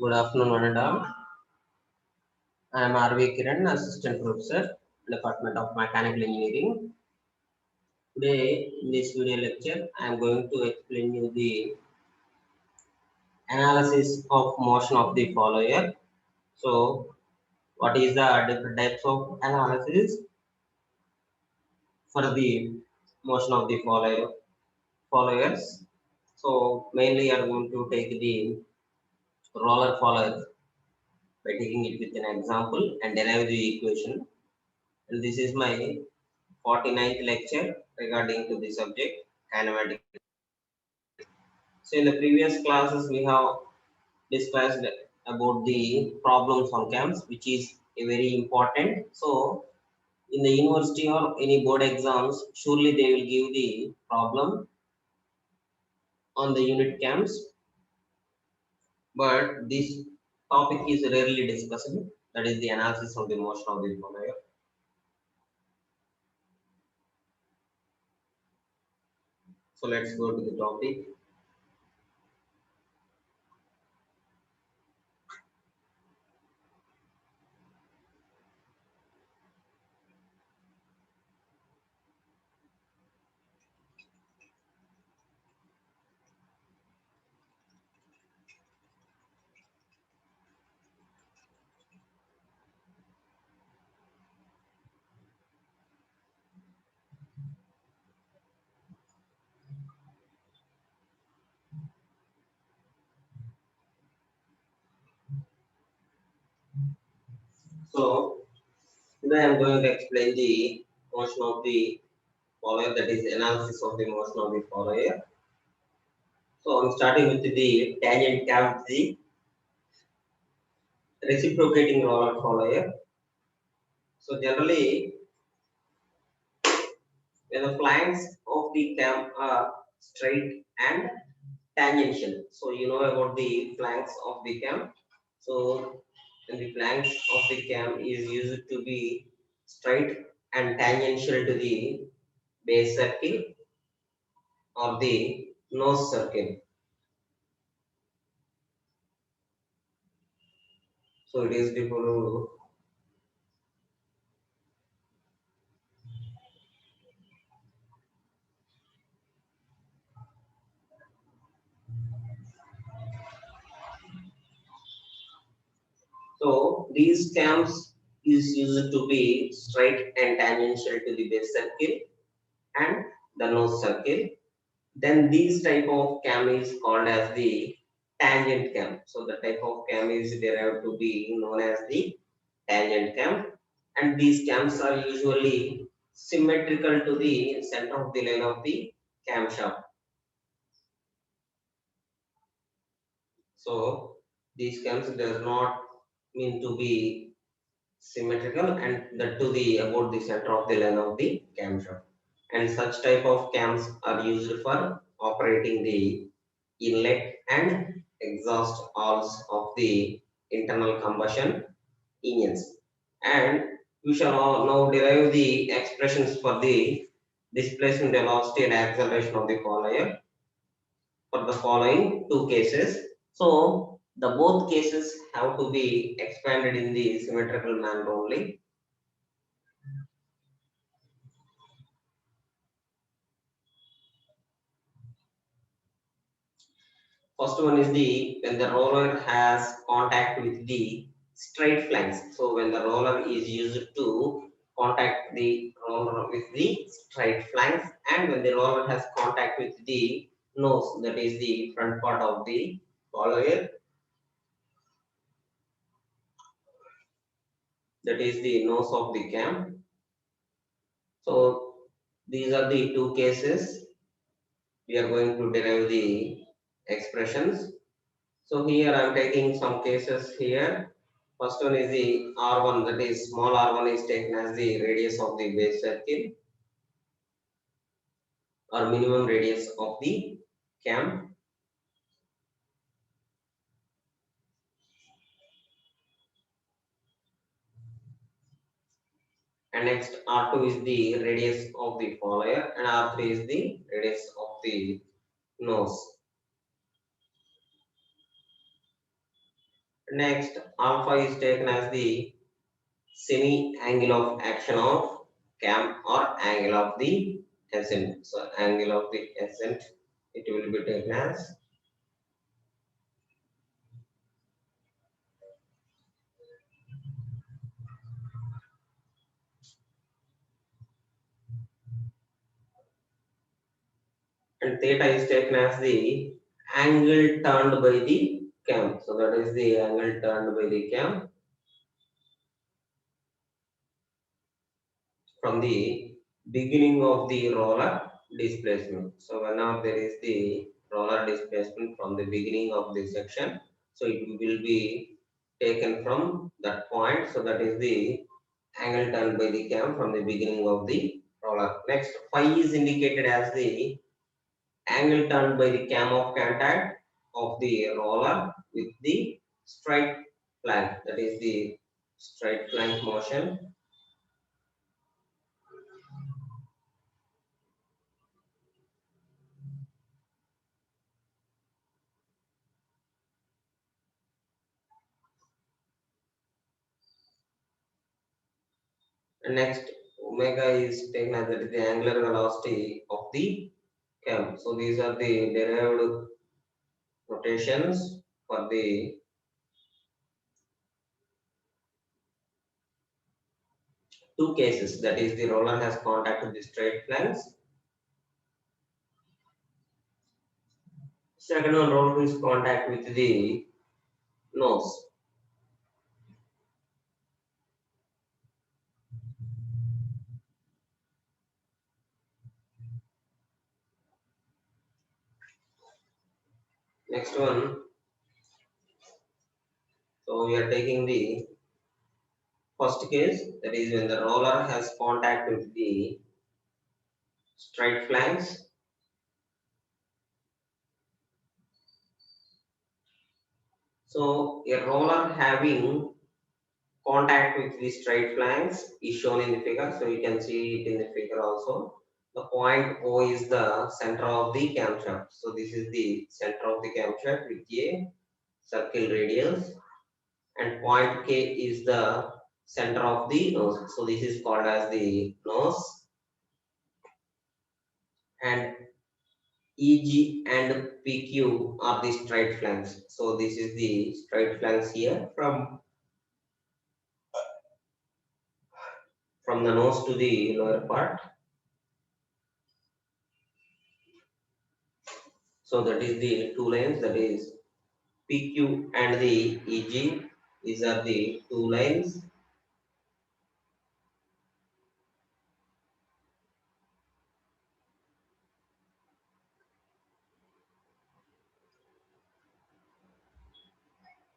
Good afternoon, one and all. I am R.V. Kiran, Assistant Professor, Department of Mechanical Engineering. Today, in this video lecture, I am going to explain you the analysis of motion of the follower. So, what is the different types of analysis for the motion of the followers? So, mainly, I am going to take the roller follower by taking it with an example and derive the equation. And this is my 49th lecture regarding to the subject kinematics. So in the previous classes we have discussed about the problems on cams, which is a very important. So in the university or any board exams, surely they will give the problem on the unit cams, but this topic is rarely discussed. That is the analysis of the motion of the follower. So let's go to the topic. So today I am going to explain the motion of the follower, that is analysis of the motion of the follower. So I'm starting with the tangent cam, the reciprocating roller follower. So generally, when the flanks of the cam are straight and tangential, so you know about the flanks of the cam. So when the flanks of the cam is used to be straight and tangential to the base circle or the nose circle. So it is before. So these cams is used to be straight and tangential to the base circle and the nose circle. Then these type of cam is called as the tangent cam. So the type of cam is derived to be known as the tangent cam, and these cams are usually symmetrical to the center of the line of the camshaft. So these cams does not mean to be symmetrical and that to the about the center of the line of the camshaft. And such type of cams are used for operating the inlet and exhaust valves of the internal combustion engines. And we shall now derive the expressions for the displacement velocity and acceleration of the follower for the following two cases. So the both cases have to be expanded in the symmetrical manner only. First one is the when the roller has contact with the straight flanks. So when the roller is used to contact the roller with the straight flanks, and when the roller has contact with the nose, that is the front part of the follower, that is the nose of the cam. So these are the two cases we are going to derive the expressions. So here I am taking some cases here. First one is the R1, that is small r1 is taken as the radius of the base circle or minimum radius of the cam. And next R2 is the radius of the follower and R3 is the radius of the nose. Next, alpha is taken as the semi angle of action of cam or angle of the ascent. So angle of the ascent, it will be taken as, and theta is taken as the angle turned by the cam. So that is the angle turned by the cam from the beginning of the roller displacement. So whenever there is the roller displacement from the beginning of the section, so it will be taken from that point. So that is the angle turned by the cam from the beginning of the roller. Next, phi is indicated as the angle turned by the cam of contact of the roller with the straight flank. That is the straight flank motion. And next, omega is taken as the angular velocity of the cam. So these are the derived notations for the two cases. That is, the roller has contact with the straight flanks. Second one, roller is contact with the nose. Next one, so we are taking the first case, that is when the roller has contact with the straight flanks. So a roller having contact with the straight flanks is shown in the figure. So you can see it in the figure also. The point O is the center of the camshaft. So this is the center of the camshaft with a circle radius, and point K is the center of the nose. So this is called as the nose, and EG and PQ are the straight flanks. So this is the straight flanks here from the nose to the lower part. So that is the two lines, that is PQ and the EG. These are the two lines.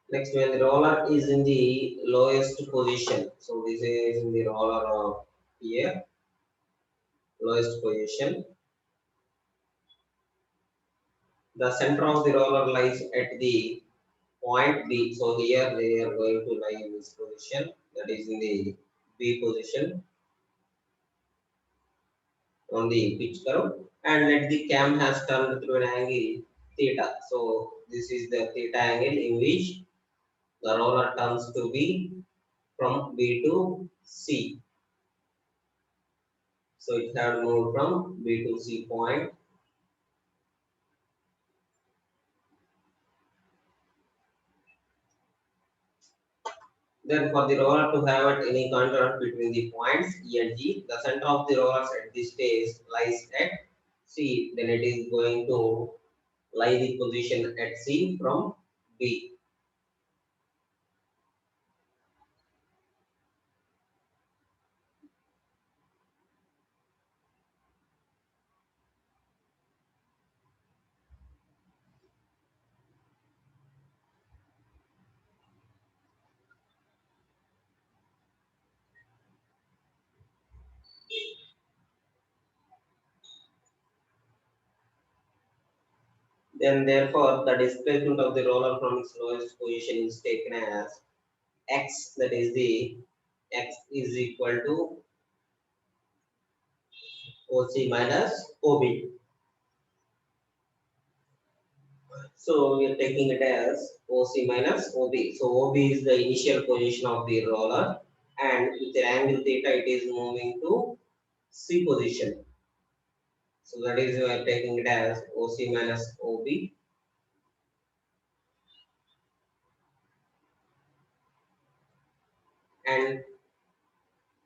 Next, when the roller is in the lowest position, so this is in the roller here, lowest position. The center of the roller lies at the point B. So here they are going to lie in this position, that is in the B position on the pitch curve, and let the cam has turned through an angle theta. So this is the theta angle in which the roller turns to B from B to C. So it had moved from B to C point. Then for the roller to have at any contrast between the points E and G, the center of the rollers at this stage lies at C. Then it is going to lie the position at C from B. Then therefore the displacement of the roller from its lowest position is taken as X, that is the X is equal to OC minus OB. So we are taking it as OC minus OB. So OB is the initial position of the roller, and with the angle theta, it is moving to C position. So that is we are taking it as OC minus OB. And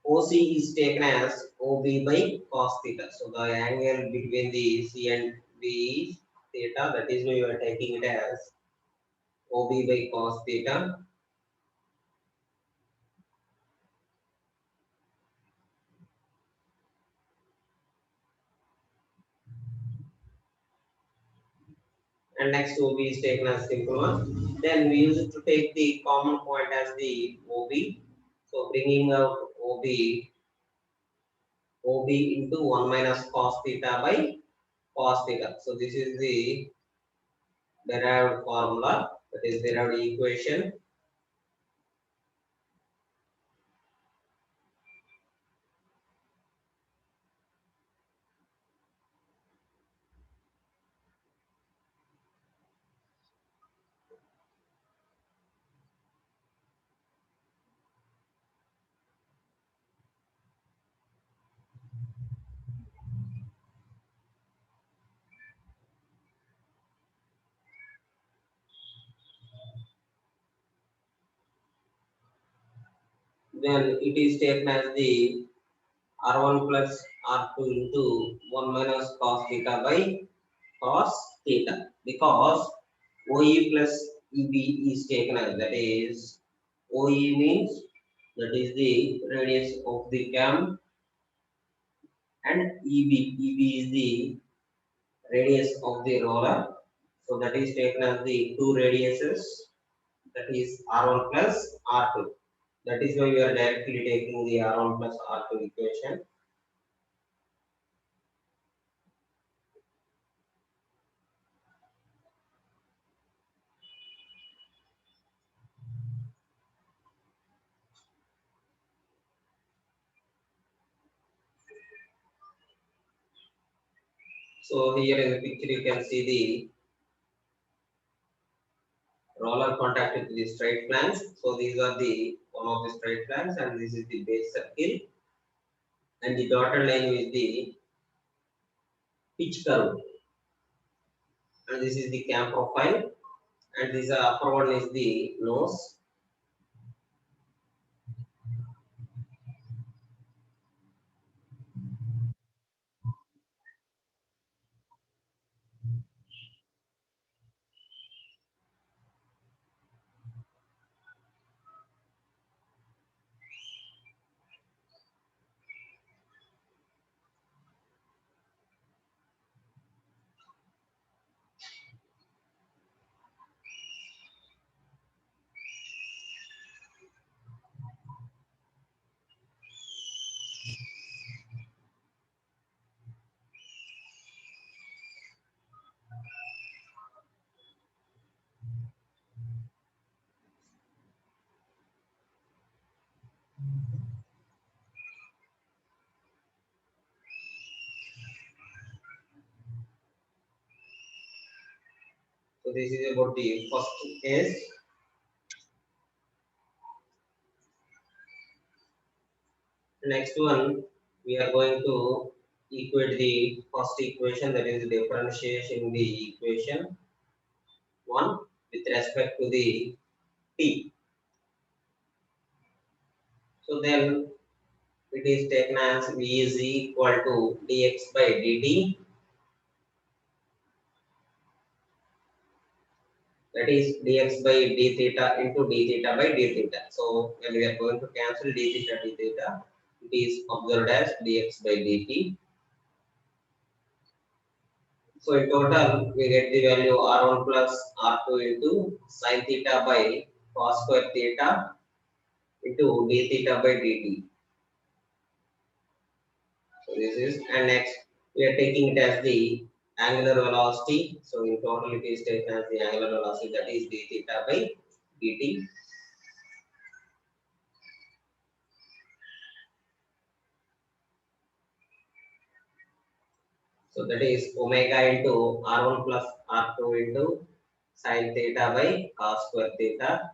OC is taken as OB by cos theta. So the angle between the C and B is theta. That is why we are taking it as OB by cos theta. And next OB is taken as simple one. Then we use it to take the common point as the OB. So bringing out OB into 1 minus cos theta by cos theta. So this is the derived formula, that is derived equation. Then it is taken as the R1 plus R2 into 1 minus cos theta by cos theta, because OE plus EB is taken as, that is OE means that is the radius of the cam, and EB is the radius of the roller. So that is taken as the two radiuses, that is R1 plus R2. That is why we are directly taking the R1 plus R2 equation. So here in the picture you can see the roller contacted to the straight planes. So these are the one of the straight planes, and this is the base circle, and the dotted line is the pitch curve, and this is the cam profile, and this upper one is the nose. So this is about the first case. Next one, we are going to equate the first equation, that is differentiation in the equation 1 with respect to the t. So then it is taken as v is equal to dx by dt, that is dx by d theta into d theta by d theta. So when we are going to cancel d theta d theta, it is observed as dx by dt. So in total, we get the value R1 plus R2 into sin theta by cos square theta into d theta by dt. So this is, and next we are taking it as the angular velocity. So in total, it is taken as the angular velocity, that is d theta by dt. So that is omega into R1 plus R2 into sin theta by cos square theta.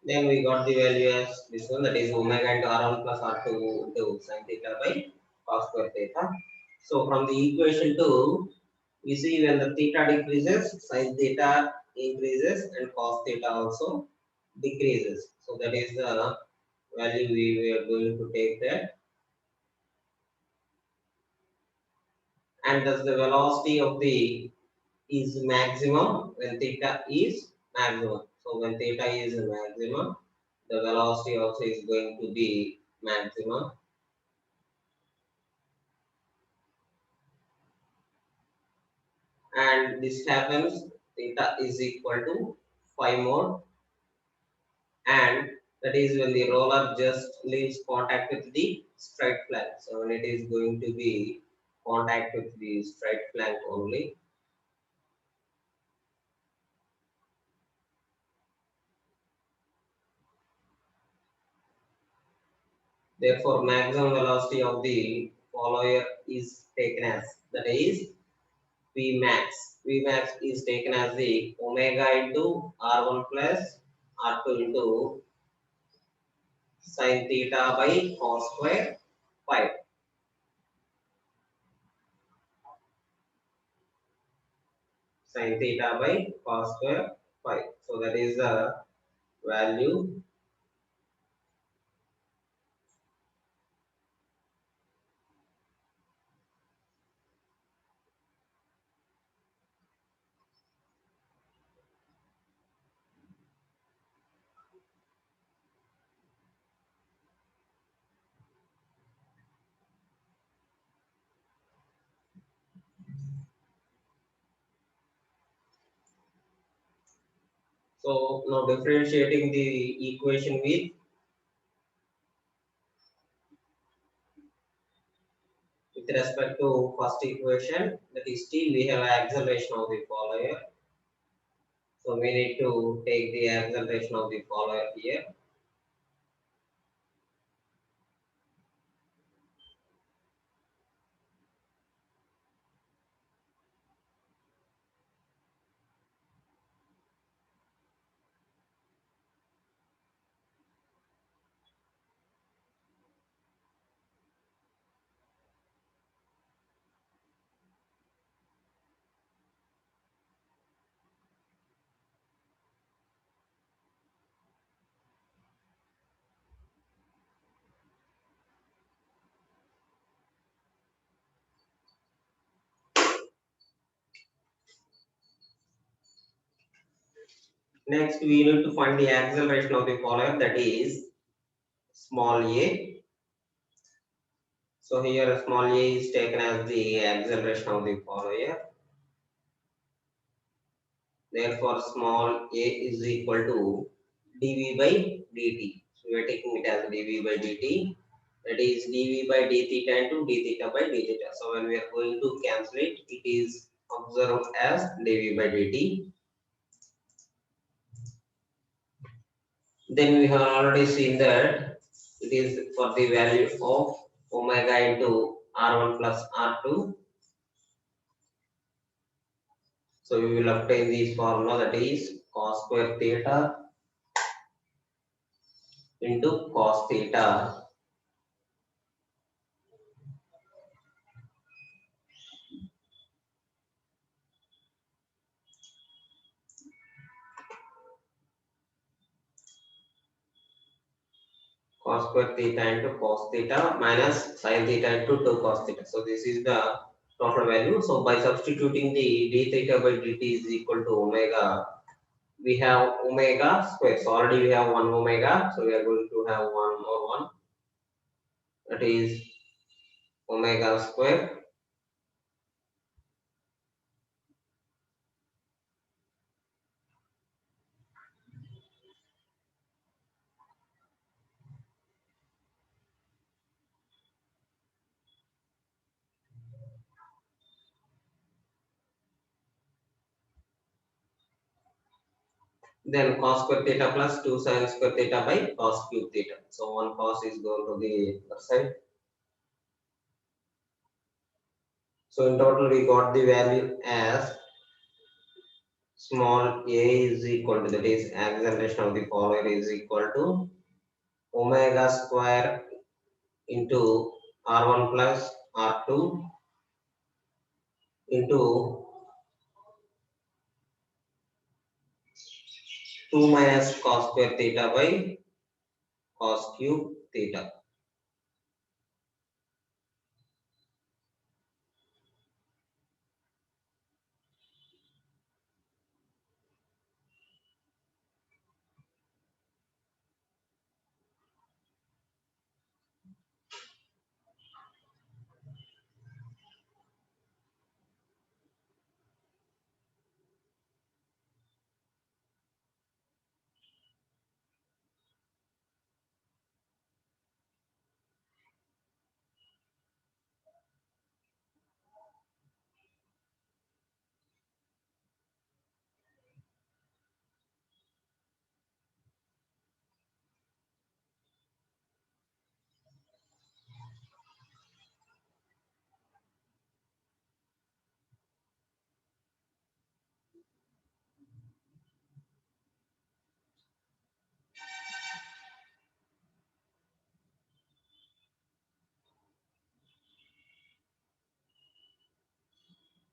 Then we got the value as this one, that is omega into r1 plus r2 into sin theta by cos square theta. So from the equation 2, we see when the theta decreases, sin theta increases and cos theta also decreases. So that is the value we are going to take that. And thus the velocity of the is maximum when theta is maximum. So when theta is maximum, the velocity also is going to be maximum. And this happens, theta is equal to phi mode, and that is when the roller just leaves contact with the straight flank. So when it is going to be contact with the straight flank only. Therefore, maximum velocity of the follower is taken as, that is V max. V max is taken as the omega into R1 plus R2 into sin theta by cos square phi. Sin theta by cos square phi. So that is the value. So now differentiating the equation with respect to first equation, that is t, we have acceleration of the follower. So we need to take the acceleration of the follower here. Next, we need to find the acceleration of the follower, that is small a. So here small a is taken as the acceleration of the follower. Therefore, small a is equal to dv by dt. So we are taking it as dv by dt. That is dv by d theta into d theta by d theta. So when we are going to cancel it, it is observed as dv by dt. Then we have already seen that it is for the value of omega into r1 plus r2. So we will obtain this formula, that is cos square theta into cos theta. Cos square theta into cos theta minus sin theta into 2 cos theta. So this is the total value. So by substituting the d theta by dt is equal to omega we have omega square. So already we have one omega, so we are going to have one more one, that is omega square. Then cos square theta plus 2 sin square theta by cos cube theta. So one cos is going to the other side. So in total we got the value as small a is equal to, that is acceleration of the follower is equal to omega square into r1 plus r2 into 2 minus cos square theta by cos cube theta.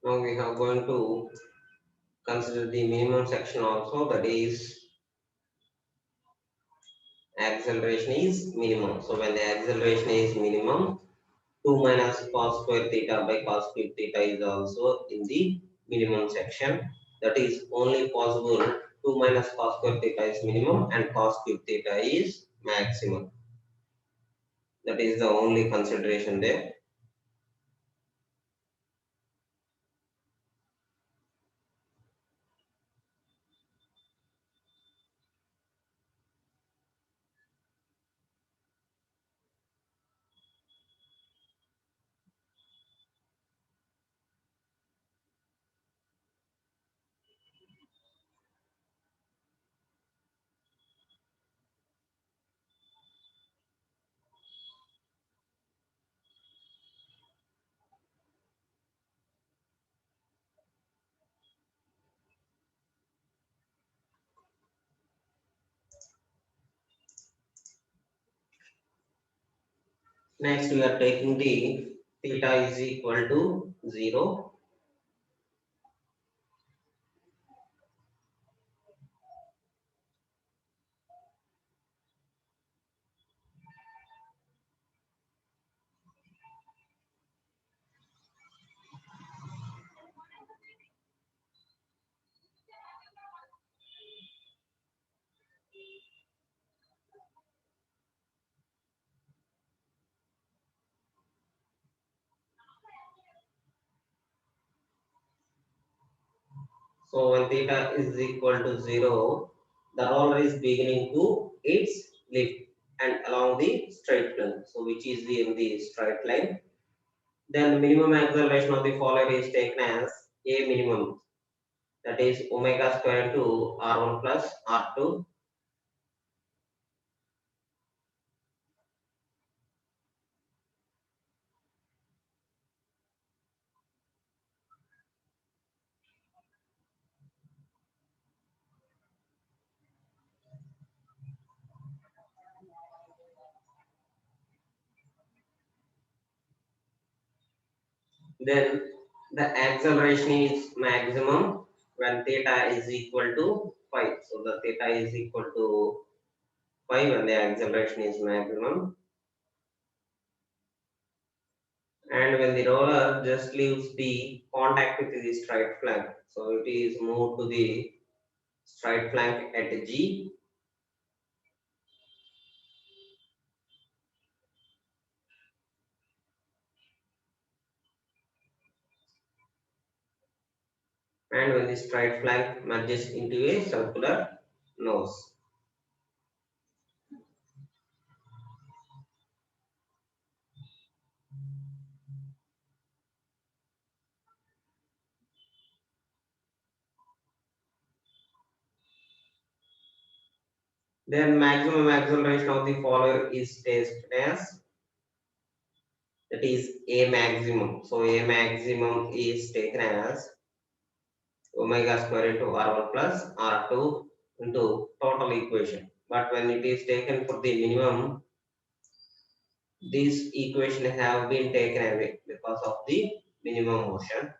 Now we are going to consider the minimum section also, that is acceleration is minimum. So when the acceleration is minimum, 2 minus cos square theta by cos cube theta is also in the minimum section. That is only possible 2 minus cos square theta is minimum and cos cube theta is maximum. That is the only consideration there. Next we are taking the theta is equal to 0. So when theta is equal to 0, the roller is beginning to its lift and along the straight line. So which is in the straight line. Then the minimum acceleration of the follower is taken as a minimum, that is omega square into r1 plus r2. Then the acceleration is maximum when theta is equal to 5. So the theta is equal to 5 when the acceleration is maximum. And when the roller just leaves the contact with the straight flank, so it is moved to the straight flank at G, and when the straight flank merges into a circular nose. Then maximum acceleration of the follower is tested as, that is A maximum. So A maximum is taken as omega square into R1 plus R2 into total equation. But when it is taken for the minimum, these equation have been taken away because of the minimum motion.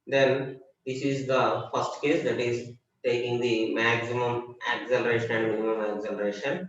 Then this is the first case, that is taking the maximum acceleration and minimum acceleration.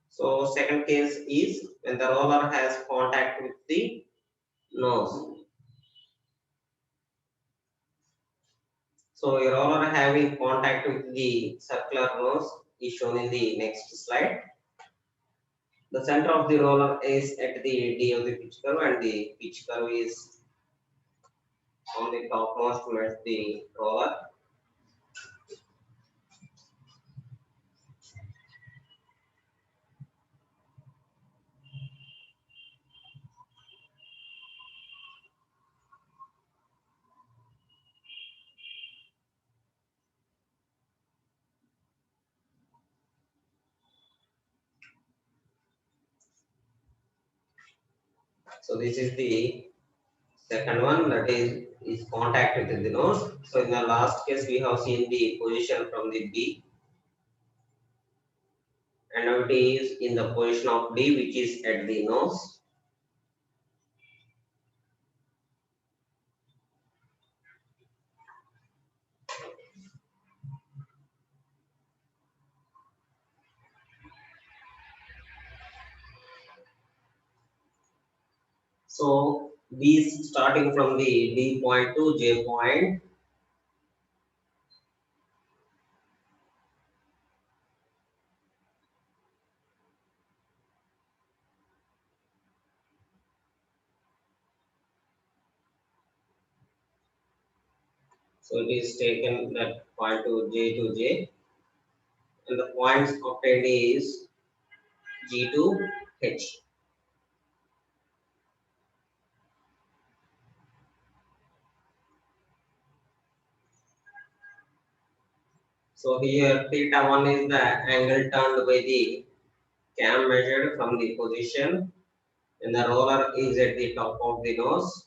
So second case is when the roller has contact with the nose. So a roller having contact with the circular nose is shown in the next slide. The center of the roller is at the D of the pitch curve, and the pitch curve is on the topmost towards the roller. So this is the second one, that is contact with the nose. So in the last case we have seen the position from the B, and now it is in the position of D, which is at the nose. So these starting from the D point to J point, so it is taken that point to J, and the points obtained is G to H. So here theta 1 is the angle turned by the cam measured from the position, and the roller is at the top of the nose.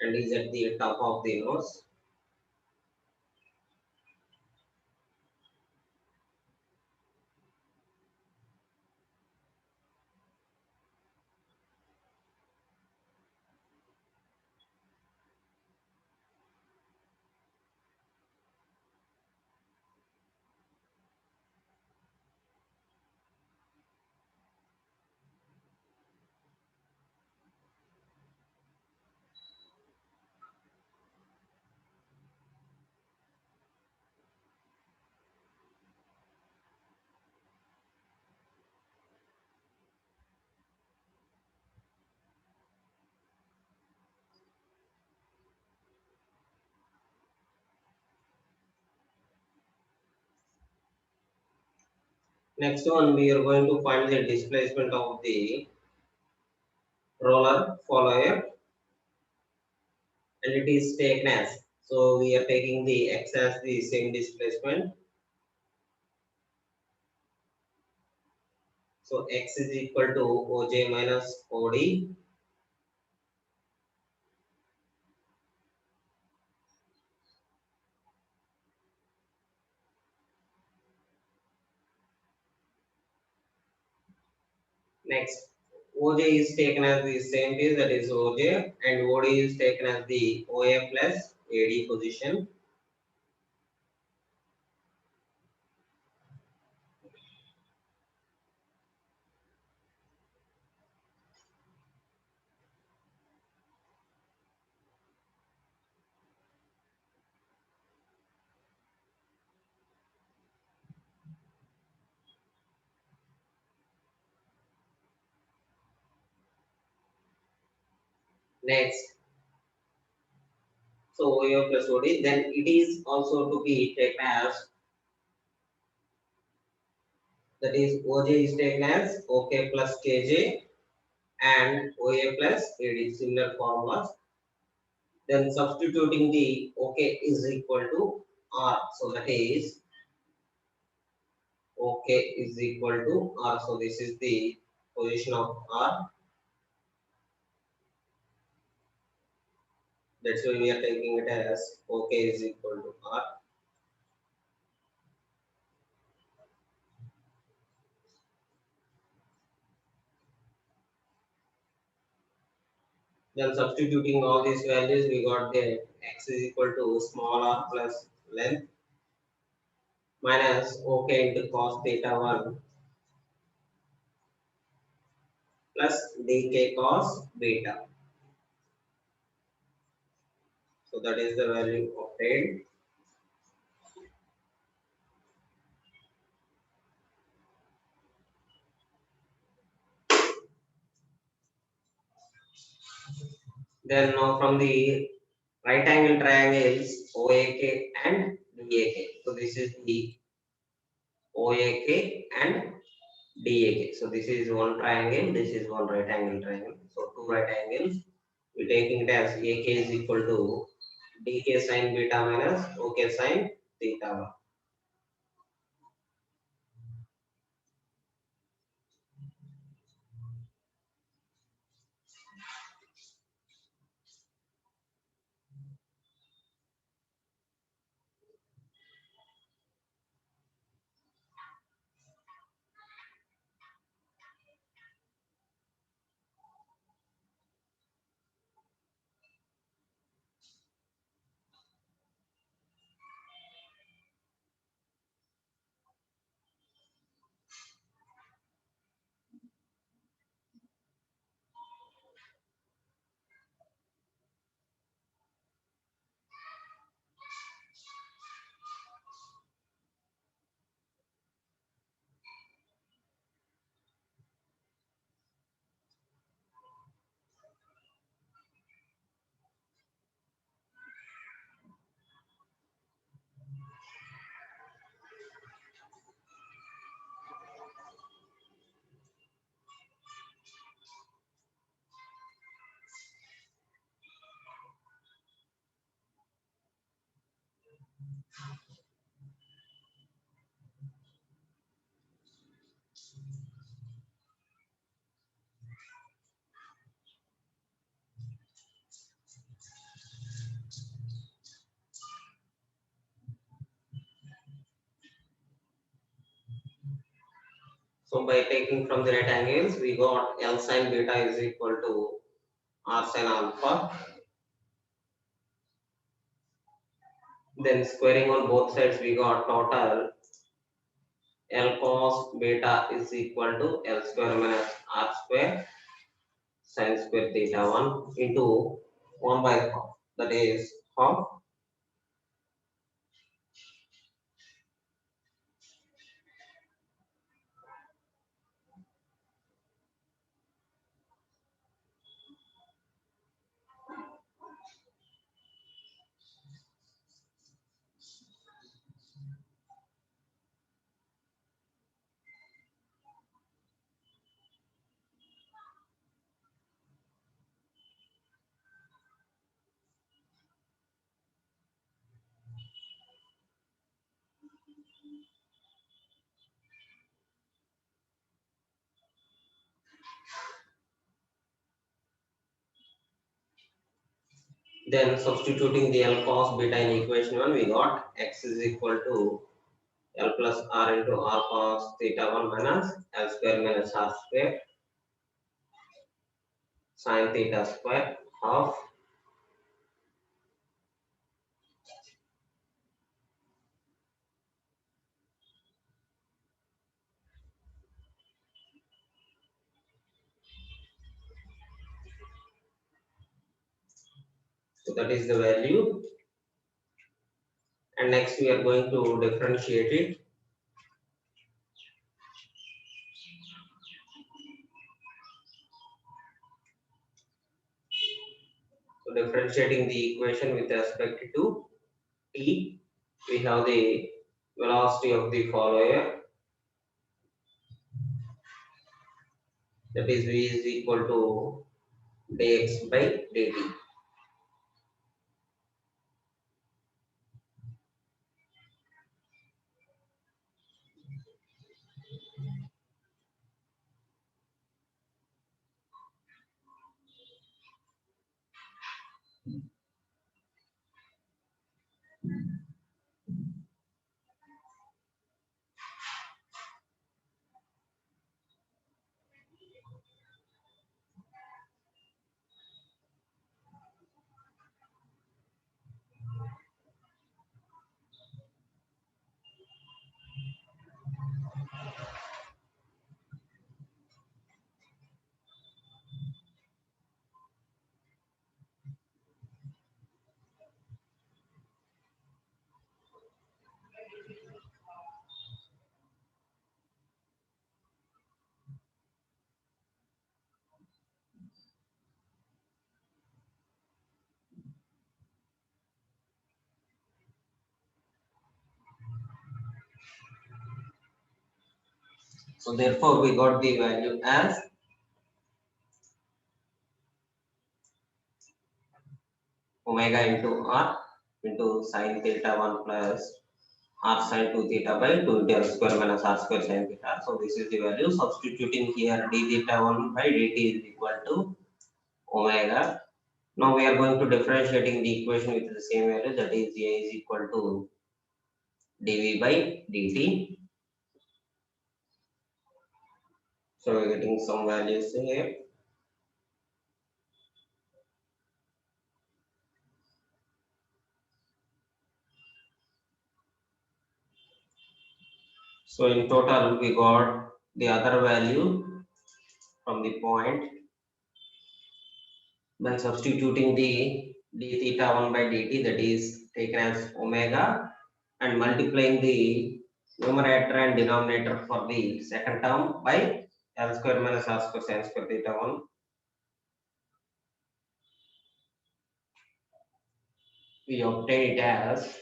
And is at the top of the nose. Next one, we are going to find the displacement of the roller follower, and it is taken as, so we are taking the x as the same displacement. So x is equal to oj minus od. Next, oj is taken as the same piece, that is oj, and od is taken as the oa plus ad position. Next, so oa plus od, then it is also to be taken as, that is oj is taken as ok plus kj and oa plus ad, similar formulas. Then substituting the ok is equal to r, so that is ok is equal to r, so this is the position of r, that's why we are taking it as ok is equal to r. Then substituting all these values, we got that x is equal to small r plus length minus ok into cos theta 1 plus dk cos beta, so that is the value obtained. Then now from the right angle triangles OAK and DAK. So this is the OAK and DAK. So this is one triangle, this is one right angle triangle. So two right angles. We're taking it as AK is equal to DK sine beta minus OK sine theta. So by taking from the right angles, we got L sine beta is equal to R sine alpha. Then squaring on both sides, we got total L cos beta is equal to L square minus R square sin square theta 1 into 1 by half, that is half. Then substituting the L cos beta in equation 1, we got x is equal to L plus R into R cos theta 1 minus L square minus R square sin theta square half. So that is the value. And next we are going to differentiate it. So differentiating the equation with respect to t, we have the velocity of the follower, that is v is equal to dx by dt. So therefore we got the value as omega into r into sin theta 1 plus r sin 2 theta by 2 into l square minus r square sin theta. So this is the value. Substituting here d theta 1 by dt is equal to omega. Now we are going to differentiating the equation with the same value, that is a is equal to dv by dt. So we're getting some values here. So in total we got the other value from the point by substituting the d theta 1 by dt, that is taken as omega, and multiplying the numerator and denominator for the second term by l square minus r square sin square theta 1. We obtain it as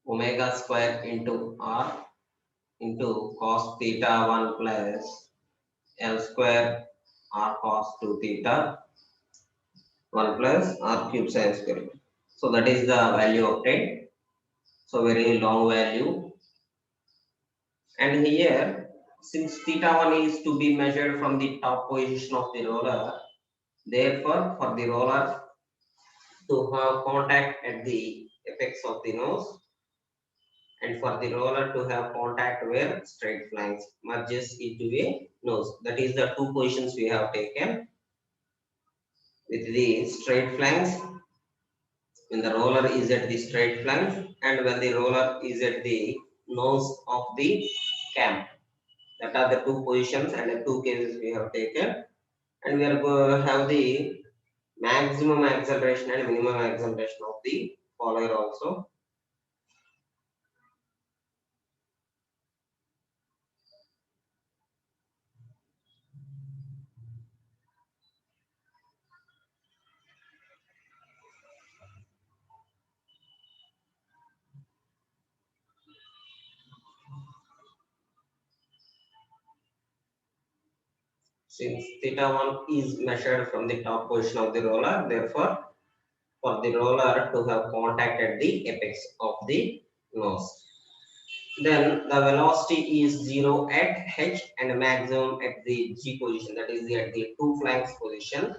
omega square into r into cos theta 1 plus l square r cos 2 theta 1 plus r cube sin square. So that is the value obtained. So very long value. And here, since theta 1 is to be measured from the top position of the roller, therefore for the roller to have contact at the apex of the nose, and for the roller to have contact where straight flanks merges into a nose. That is the two positions we have taken, with the straight flanks when the roller is at the straight flank and when the roller is at the nose of the cam. That are the two positions and the two cases we have taken, and we are going to have the maximum acceleration and minimum acceleration of the follower also. Since theta 1 is measured from the top position of the roller, therefore for the roller to have contact at the apex of the nose, then the velocity is 0 at h and maximum at the g position, that is at the two flanks position.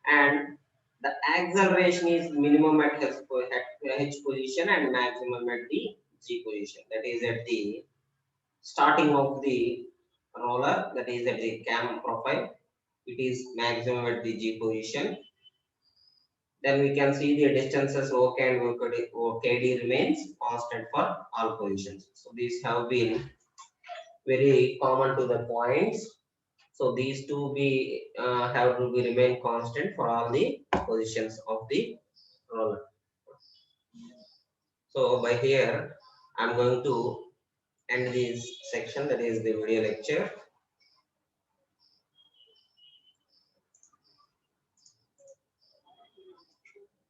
And The acceleration is minimum at H position and maximum at the G position. That is at the starting of the roller, that is at the cam profile. It is maximum at the G position. Then we can see the distances OK and OKD remains constant for all positions. So these have been very common to the points. So these two be have to be remain constant for all the positions of the roller. So by here, I'm going to end this section, that is the video lecture.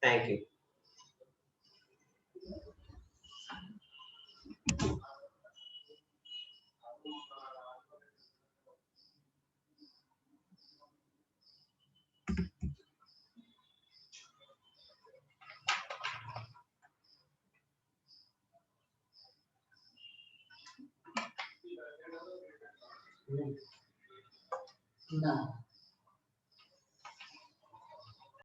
Thank you. No.